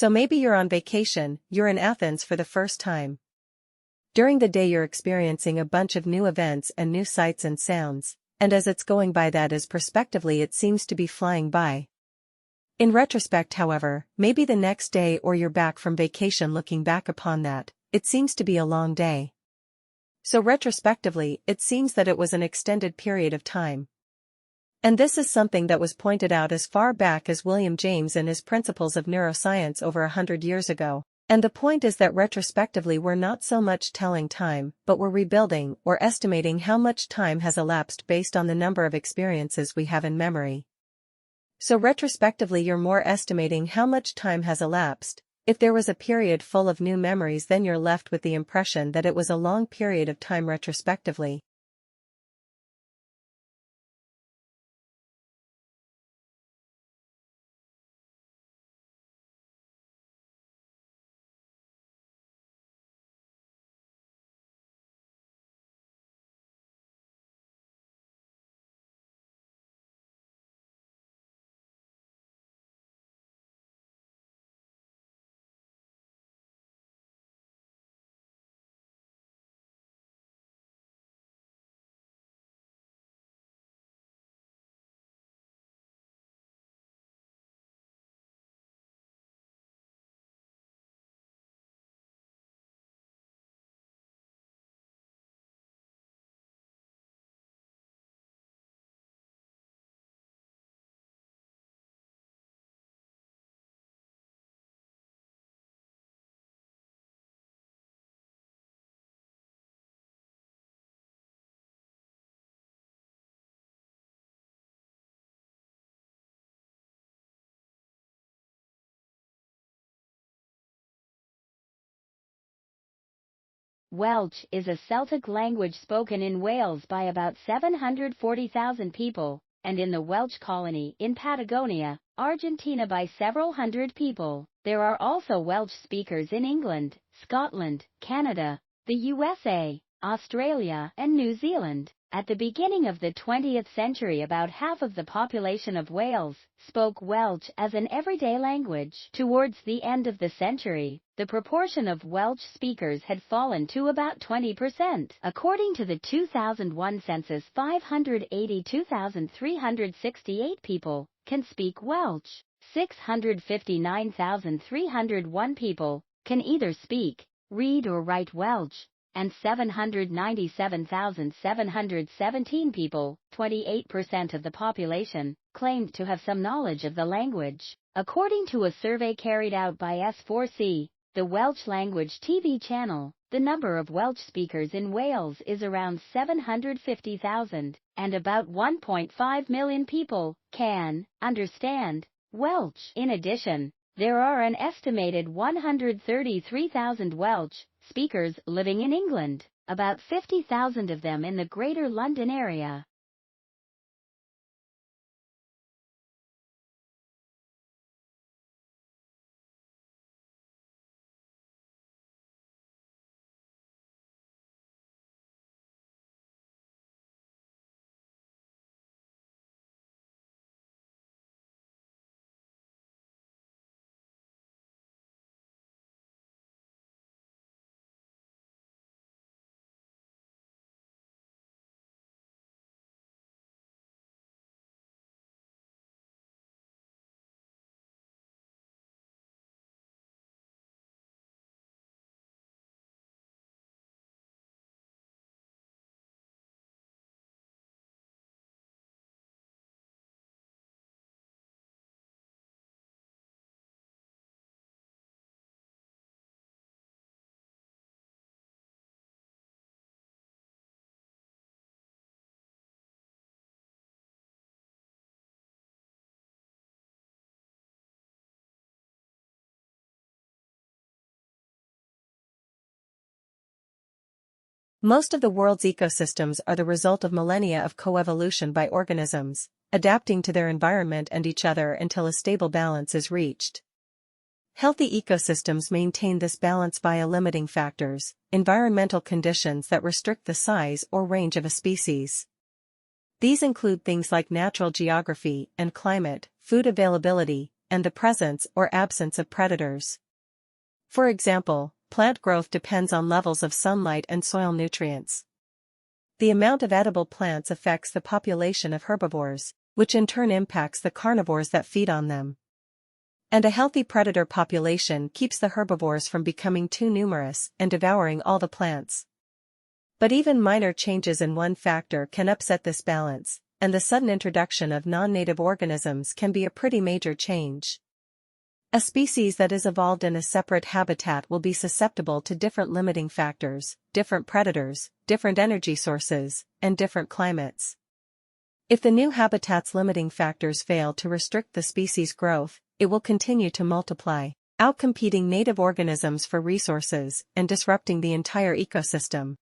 So maybe you're on vacation, you're in Athens for the first time. During the day you're experiencing a bunch of new events and new sights and sounds, and as it's going by that is prospectively it seems to be flying by. In retrospect, however, maybe the next day or you're back from vacation looking back upon that, it seems to be a long day. So retrospectively, it seems that it was an extended period of time. And this is something that was pointed out as far back as William James in his Principles of Neuroscience over 100 years ago. And the point is that retrospectively we're not so much telling time, but we're rebuilding or estimating how much time has elapsed based on the number of experiences we have in memory. So retrospectively you're more estimating how much time has elapsed. If there was a period full of new memories, then you're left with the impression that it was a long period of time retrospectively. Welsh is a Celtic language spoken in Wales by about 740,000 people, and in the Welsh colony in Patagonia, Argentina by several hundred people. There are also Welsh speakers in England, Scotland, Canada, the USA, Australia, and New Zealand. At the beginning of the 20th century, about half of the population of Wales spoke Welsh as an everyday language. Towards the end of the century, the proportion of Welsh speakers had fallen to about 20%. According to the 2001 census, 582,368 people can speak Welsh. 659,301 people can either speak, read or write Welsh, and 797,717 people, 28% of the population, claimed to have some knowledge of the language. According to a survey carried out by S4C, the Welsh language TV channel, the number of Welsh speakers in Wales is around 750,000, and about 1.5 million people can understand Welsh. In addition, there are an estimated 133,000 Welsh speakers living in England, about 50,000 of them in the Greater London area. Most of the world's ecosystems are the result of millennia of coevolution by organisms, adapting to their environment and each other until a stable balance is reached. Healthy ecosystems maintain this balance via limiting factors, environmental conditions that restrict the size or range of a species. These include things like natural geography and climate, food availability, and the presence or absence of predators. For example, plant growth depends on levels of sunlight and soil nutrients. The amount of edible plants affects the population of herbivores, which in turn impacts the carnivores that feed on them. And a healthy predator population keeps the herbivores from becoming too numerous and devouring all the plants. But even minor changes in one factor can upset this balance, and the sudden introduction of non-native organisms can be a pretty major change. A species that is evolved in a separate habitat will be susceptible to different limiting factors, different predators, different energy sources, and different climates. If the new habitat's limiting factors fail to restrict the species' growth, it will continue to multiply, outcompeting native organisms for resources and disrupting the entire ecosystem.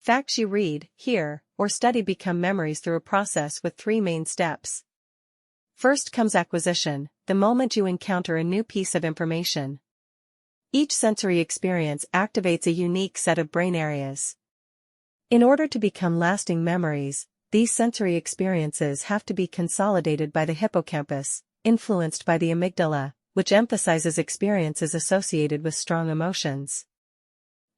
Facts you read, hear, or study become memories through a process with three main steps. First comes acquisition, the moment you encounter a new piece of information. Each sensory experience activates a unique set of brain areas. In order to become lasting memories, these sensory experiences have to be consolidated by the hippocampus, influenced by the amygdala, which emphasizes experiences associated with strong emotions.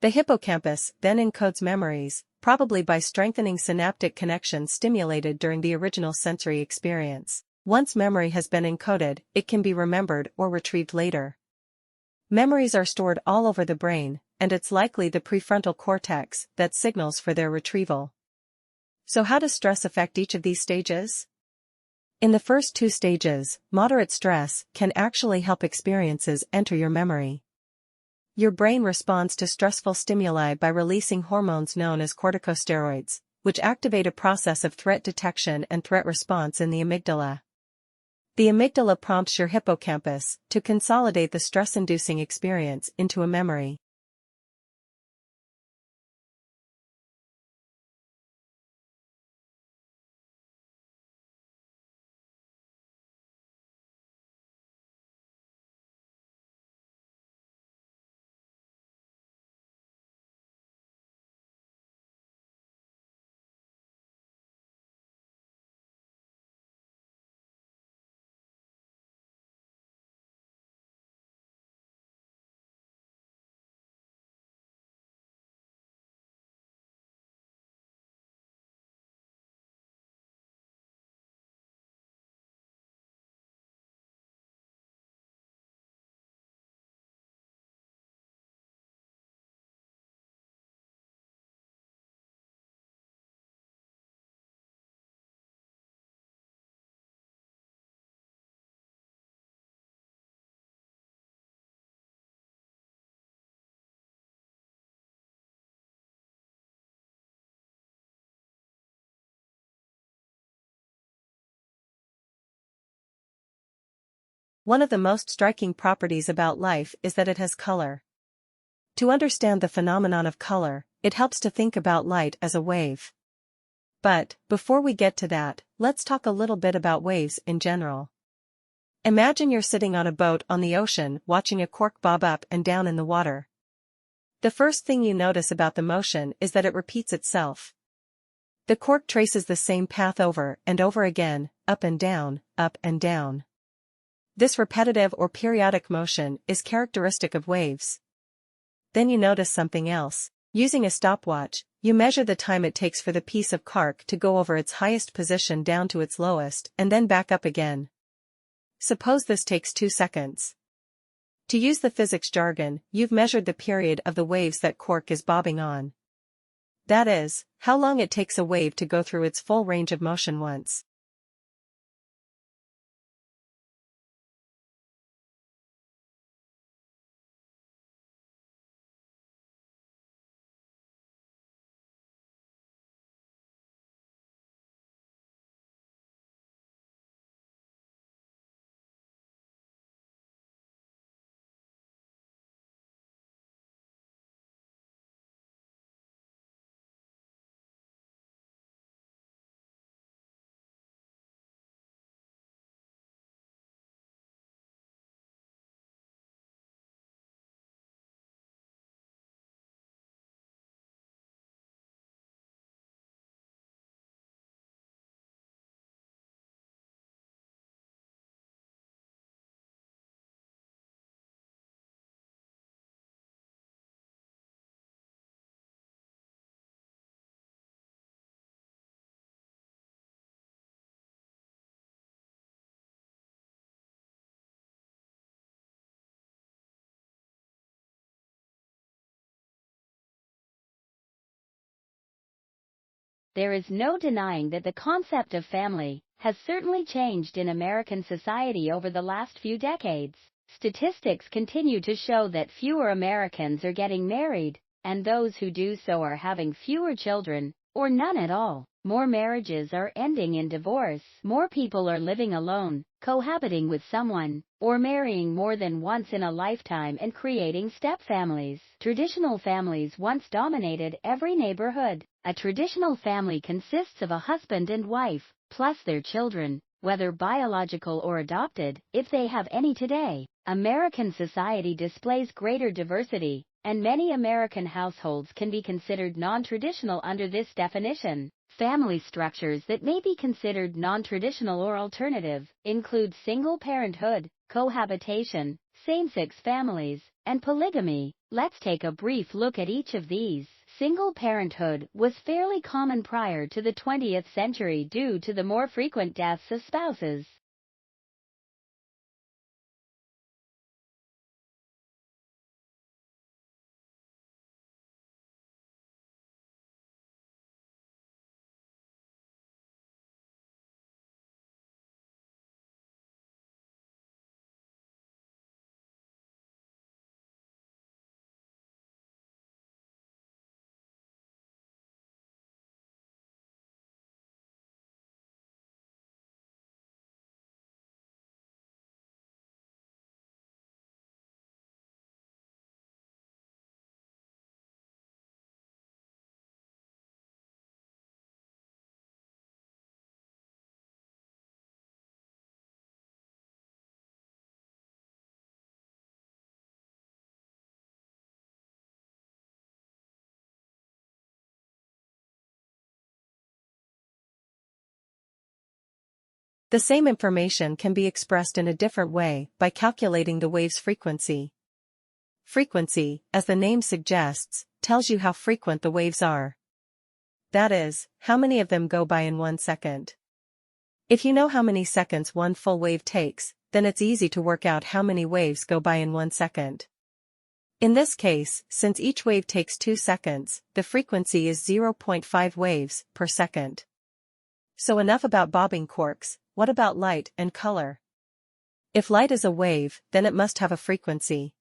The hippocampus then encodes memories, probably by strengthening synaptic connections stimulated during the original sensory experience. Once memory has been encoded, it can be remembered or retrieved later. Memories are stored all over the brain, and it's likely the prefrontal cortex that signals for their retrieval. So how does stress affect each of these stages? In the first two stages, moderate stress can actually help experiences enter your memory. Your brain responds to stressful stimuli by releasing hormones known as corticosteroids, which activate a process of threat detection and threat response in the amygdala. The amygdala prompts your hippocampus to consolidate the stress-inducing experience into a memory. One of the most striking properties about life is that it has color. To understand the phenomenon of color, it helps to think about light as a wave. But, before we get to that, let's talk a little bit about waves in general. Imagine you're sitting on a boat on the ocean watching a cork bob up and down in the water. The first thing you notice about the motion is that it repeats itself. The cork traces the same path over and over again, up and down, up and down. This repetitive or periodic motion is characteristic of waves. Then you notice something else. Using a stopwatch, you measure the time it takes for the piece of cork to go over its highest position down to its lowest and then back up again. Suppose this takes 2 seconds. To use the physics jargon, you've measured the period of the waves that cork is bobbing on. That is, how long it takes a wave to go through its full range of motion once. There is no denying that the concept of family has certainly changed in American society over the last few decades. Statistics continue to show that fewer Americans are getting married, and those who do so are having fewer children, or none at all. More marriages are ending in divorce. More people are living alone, cohabiting with someone, or marrying more than once in a lifetime and creating stepfamilies. Traditional families once dominated every neighborhood. A traditional family consists of a husband and wife, plus their children, whether biological or adopted, if they have any today. American society displays greater diversity, and many American households can be considered non-traditional under this definition. Family structures that may be considered non-traditional or alternative include single parenthood, cohabitation, same-sex families, and polygamy. Let's take a brief look at each of these. Single parenthood was fairly common prior to the 20th century due to the more frequent deaths of spouses. The same information can be expressed in a different way by calculating the wave's frequency. Frequency, as the name suggests, tells you how frequent the waves are. That is, how many of them go by in 1 second. If you know how many seconds one full wave takes, then it's easy to work out how many waves go by in 1 second. In this case, since each wave takes 2 seconds, the frequency is 0.5 waves per second. So enough about bobbing corks. What about light and color? If light is a wave, then it must have a frequency.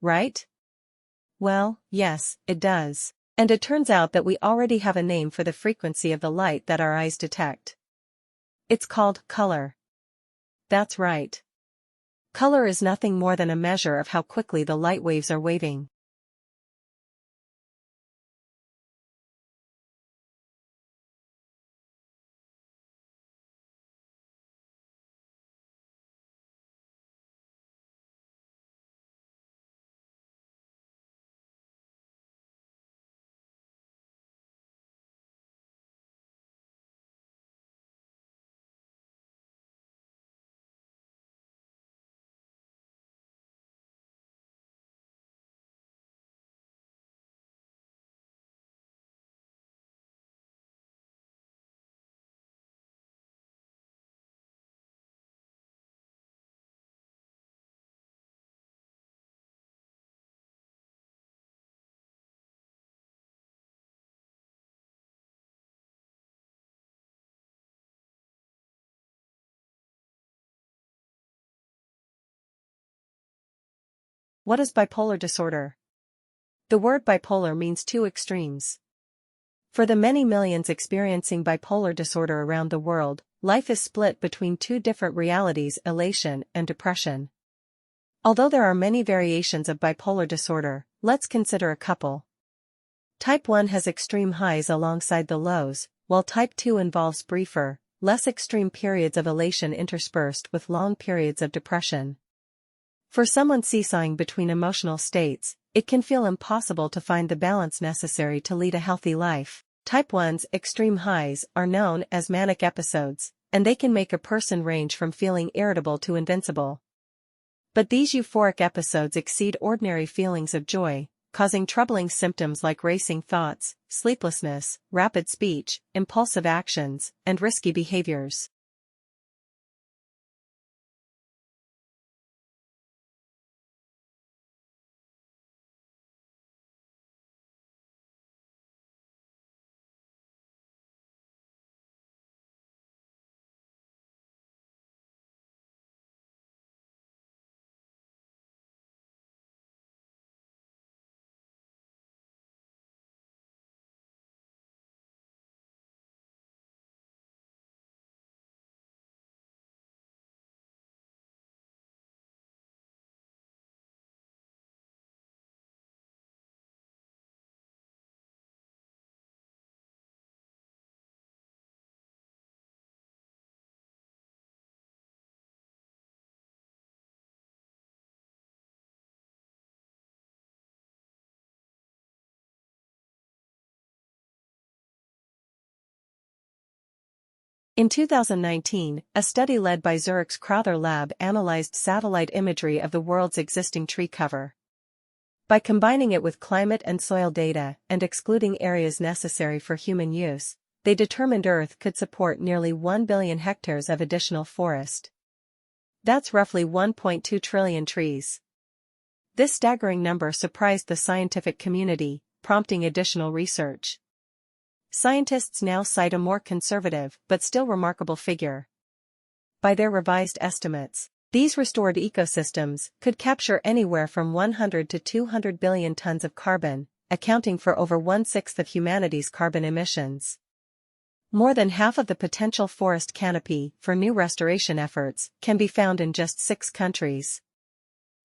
Right? Well, yes, it does. And it turns out that we already have a name for the frequency of the light that our eyes detect. It's called color. That's right. Color is nothing more than a measure of how quickly the light waves are waving. What is bipolar disorder? The word bipolar means two extremes. For the many millions experiencing bipolar disorder around the world, life is split between two different realities: elation and depression. Although there are many variations of bipolar disorder, let's consider a couple. Type 1 has extreme highs alongside the lows, while Type 2 involves briefer, less extreme periods of elation interspersed with long periods of depression. For someone seesawing between emotional states, it can feel impossible to find the balance necessary to lead a healthy life. Type 1's extreme highs are known as manic episodes, and they can make a person range from feeling irritable to invincible. But these euphoric episodes exceed ordinary feelings of joy, causing troubling symptoms like racing thoughts, sleeplessness, rapid speech, impulsive actions, and risky behaviors. In 2019, a study led by Zurich's Crowther Lab analyzed satellite imagery of the world's existing tree cover. By combining it with climate and soil data and excluding areas necessary for human use, they determined Earth could support nearly 1 billion hectares of additional forest. That's roughly 1.2 trillion trees. This staggering number surprised the scientific community, prompting additional research. Scientists now cite a more conservative but still remarkable figure. By their revised estimates, these restored ecosystems could capture anywhere from 100 to 200 billion tons of carbon, accounting for over 1/6 of humanity's carbon emissions. More than half of the potential forest canopy for new restoration efforts can be found in just 6 countries.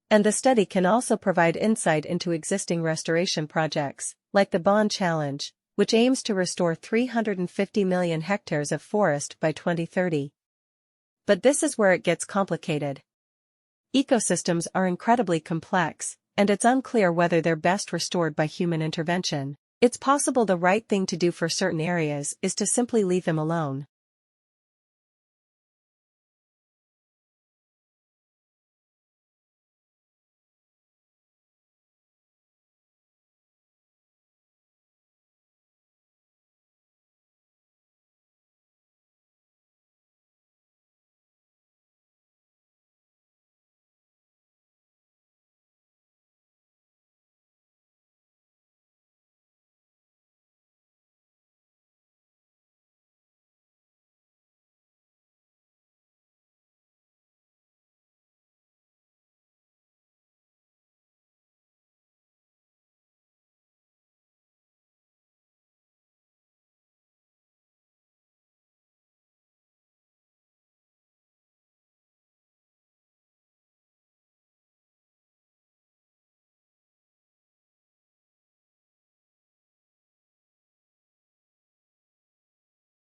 And the study can also provide insight into existing restoration projects, like the Bond Challenge, which aims to restore 350 million hectares of forest by 2030. But this is where it gets complicated. Ecosystems are incredibly complex, and it's unclear whether they're best restored by human intervention. It's possible the right thing to do for certain areas is to simply leave them alone.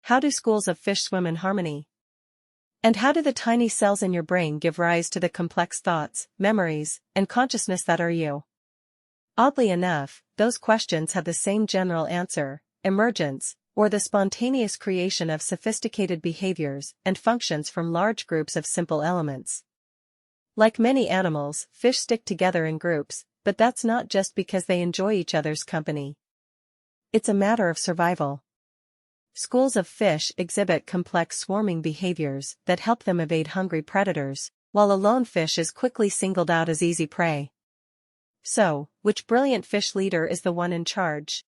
How do schools of fish swim in harmony? And how do the tiny cells in your brain give rise to the complex thoughts, memories, and consciousness that are you? Oddly enough, those questions have the same general answer: emergence, or the spontaneous creation of sophisticated behaviors and functions from large groups of simple elements. Like many animals, fish stick together in groups, but that's not just because they enjoy each other's company. It's a matter of survival. Schools of fish exhibit complex swarming behaviors that help them evade hungry predators, while a lone fish is quickly singled out as easy prey. So, which brilliant fish leader is the one in charge?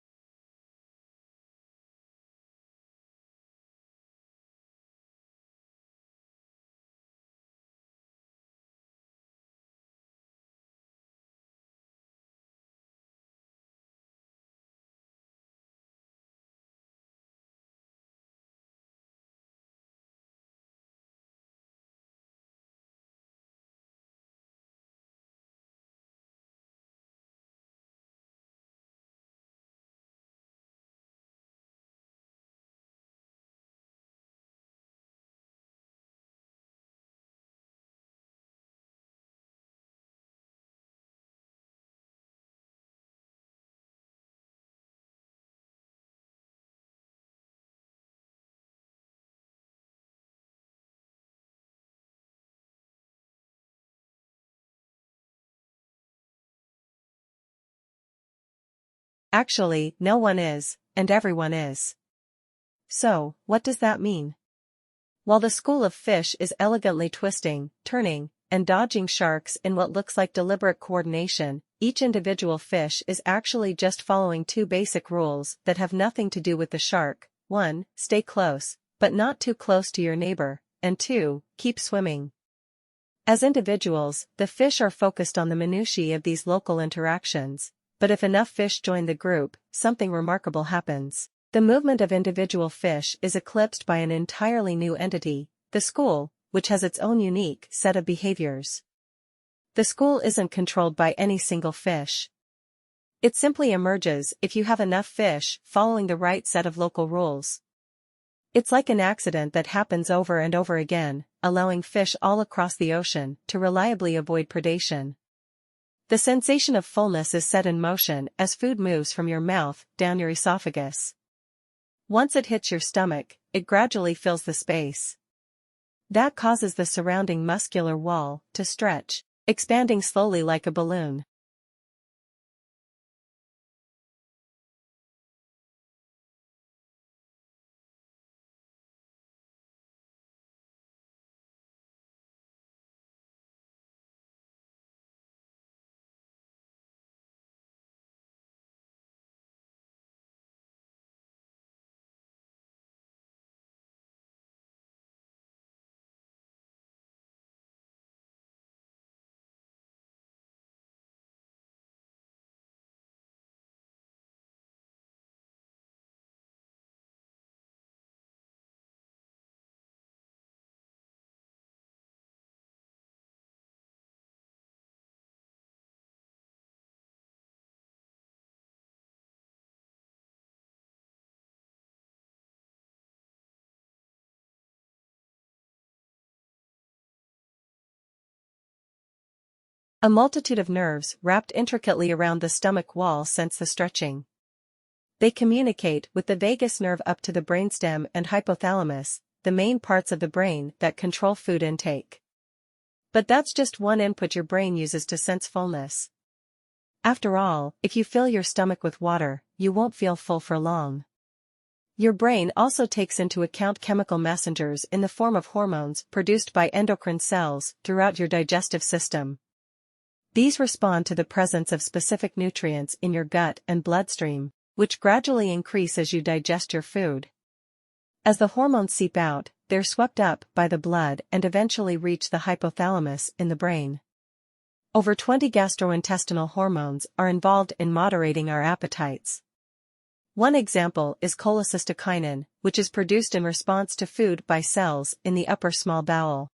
Actually, no one is, and everyone is. So, what does that mean? While the school of fish is elegantly twisting, turning, and dodging sharks in what looks like deliberate coordination, each individual fish is actually just following two basic rules that have nothing to do with the shark. 1. Stay close, but not too close to your neighbor, and 2. Keep swimming. As individuals, the fish are focused on the minutiae of these local interactions, but if enough fish join the group, something remarkable happens. The movement of individual fish is eclipsed by an entirely new entity, the school, which has its own unique set of behaviors. The school isn't controlled by any single fish. It simply emerges if you have enough fish following the right set of local rules. It's like an accident that happens over and over again, allowing fish all across the ocean to reliably avoid predation. The sensation of fullness is set in motion as food moves from your mouth down your esophagus. Once it hits your stomach, it gradually fills the space. That causes the surrounding muscular wall to stretch, expanding slowly like a balloon. A multitude of nerves wrapped intricately around the stomach wall sense the stretching. They communicate with the vagus nerve up to the brainstem and hypothalamus, the main parts of the brain that control food intake. But that's just one input your brain uses to sense fullness. After all, if you fill your stomach with water, you won't feel full for long. Your brain also takes into account chemical messengers in the form of hormones produced by endocrine cells throughout your digestive system. These respond to the presence of specific nutrients in your gut and bloodstream, which gradually increase as you digest your food. As the hormones seep out, they're swept up by the blood and eventually reach the hypothalamus in the brain. Over 20 gastrointestinal hormones are involved in moderating our appetites. One example is cholecystokinin, which is produced in response to food by cells in the upper small bowel.